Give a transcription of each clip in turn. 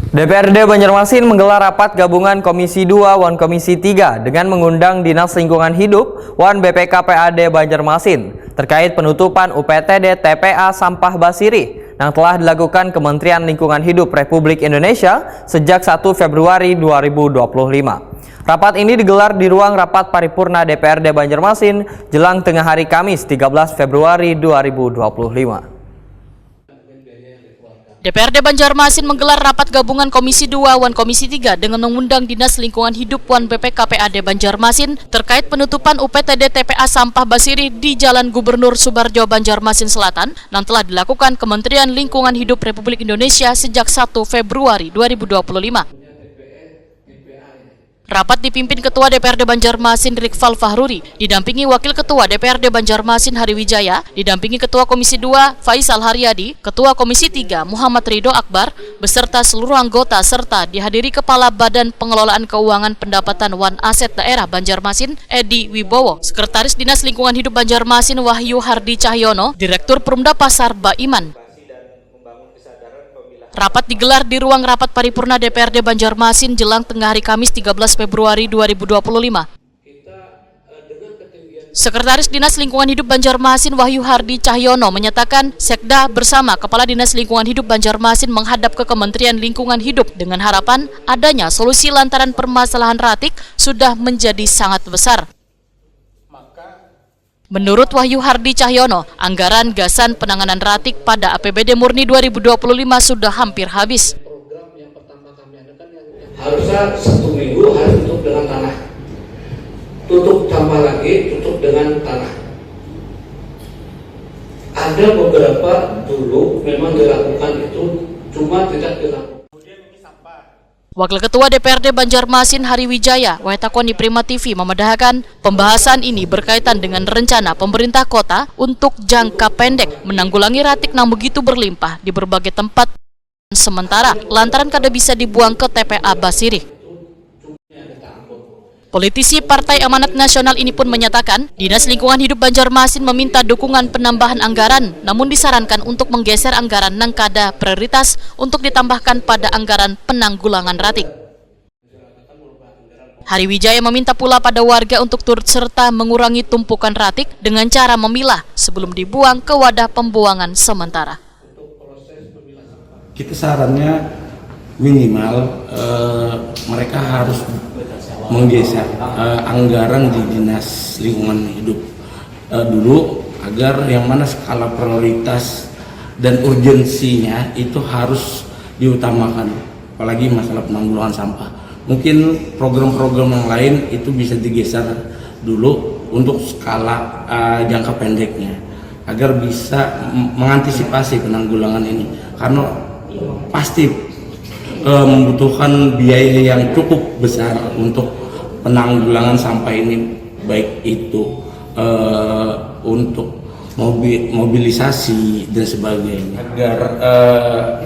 DPRD Banjarmasin menggelar rapat gabungan Komisi 2 Wan Komisi 3 dengan mengundang Dinas Lingkungan Hidup Wan BPKPAD Banjarmasin terkait penutupan UPTD TPA Sampah Basiri yang telah dilakukan Kementerian Lingkungan Hidup Republik Indonesia sejak 1 Februari 2025. Rapat ini digelar di ruang rapat paripurna DPRD Banjarmasin jelang tengah hari Kamis 13 Februari 2025. DPRD Banjarmasin menggelar rapat gabungan Komisi 2 Wan Komisi 3 dengan mengundang Dinas Lingkungan Hidup Wan BPKPAD Banjarmasin terkait penutupan UPTD TPA Sampah Basiri di Jalan Gubernur Subarjo Banjarmasin Selatan yang telah dilakukan Kementerian Lingkungan Hidup Republik Indonesia sejak 1 Februari 2025. Rapat dipimpin Ketua DPRD Banjarmasin Rikfal Fahruri, didampingi Wakil Ketua DPRD Banjarmasin Hari Wijaya, didampingi Ketua Komisi 2 Faisal Haryadi, Ketua Komisi 3 Muhammad Ridho Akbar, beserta seluruh anggota serta dihadiri Kepala Badan Pengelolaan Keuangan Pendapatan Wan Aset Daerah Banjarmasin Edi Wibowo, Sekretaris Dinas Lingkungan Hidup Banjarmasin Wahyu Hardi Cahyono, Direktur Perumda Pasar Baiman. Rapat digelar di ruang rapat paripurna DPRD Banjarmasin jelang tengah hari Kamis 13 Februari 2025. Sekretaris Dinas Lingkungan Hidup Banjarmasin Wahyu Hardi Cahyono menyatakan Sekda bersama Kepala Dinas Lingkungan Hidup Banjarmasin menghadap ke Kementerian Lingkungan Hidup dengan harapan adanya solusi lantaran permasalahan ratik sudah menjadi sangat besar. Menurut Wahyu Hardi Cahyono, anggaran gasan penanganan ratik pada APBD murni 2025 sudah hampir habis. Program yang pertama kami adakan harusnya 1 minggu harus tutup dengan tanah. Tutup tambah lagi, tutup dengan tanah. Ada beberapa dulu memang dilakukan itu, cuma tidak dilakukan. Wakil Ketua DPRD Banjarmasin Hari Wijaya, Wetakoni Prima TV memedahkan pembahasan ini berkaitan dengan rencana pemerintah kota untuk jangka pendek menanggulangi ratik yang begitu berlimpah di berbagai tempat sementara lantaran kada bisa dibuang ke TPA Basiri. Politisi Partai Amanat Nasional ini pun menyatakan Dinas Lingkungan Hidup Banjarmasin meminta dukungan penambahan anggaran, namun disarankan untuk menggeser anggaran yang kada prioritas untuk ditambahkan pada anggaran penanggulangan ratik. Hari Wijaya meminta pula pada warga untuk turut serta mengurangi tumpukan ratik dengan cara memilah sebelum dibuang ke wadah pembuangan sementara. Kita sarannya minimal mereka harus menggeser anggaran di Dinas Lingkungan Hidup dulu agar yang mana skala prioritas dan urgensinya itu harus diutamakan, apalagi masalah penanggulangan sampah. Mungkin program-program yang lain itu bisa digeser dulu untuk skala jangka pendeknya agar bisa mengantisipasi penanggulangan ini, karena pasti membutuhkan biaya yang cukup besar untuk penanggulangan sampah ini, baik itu untuk mobilisasi dan sebagainya, agar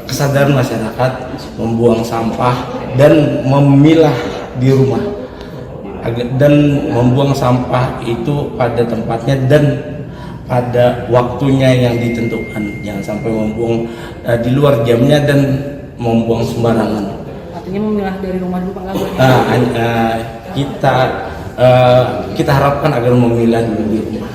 kesadaran masyarakat membuang sampah dan memilah di rumah dan membuang sampah itu pada tempatnya dan pada waktunya yang ditentukan, jangan sampai membuang di luar jamnya dan membuang sembarangan. Artinya memilah dari rumah dulu Pak Lagu. Kita harapkan agar memilah dulu di rumah.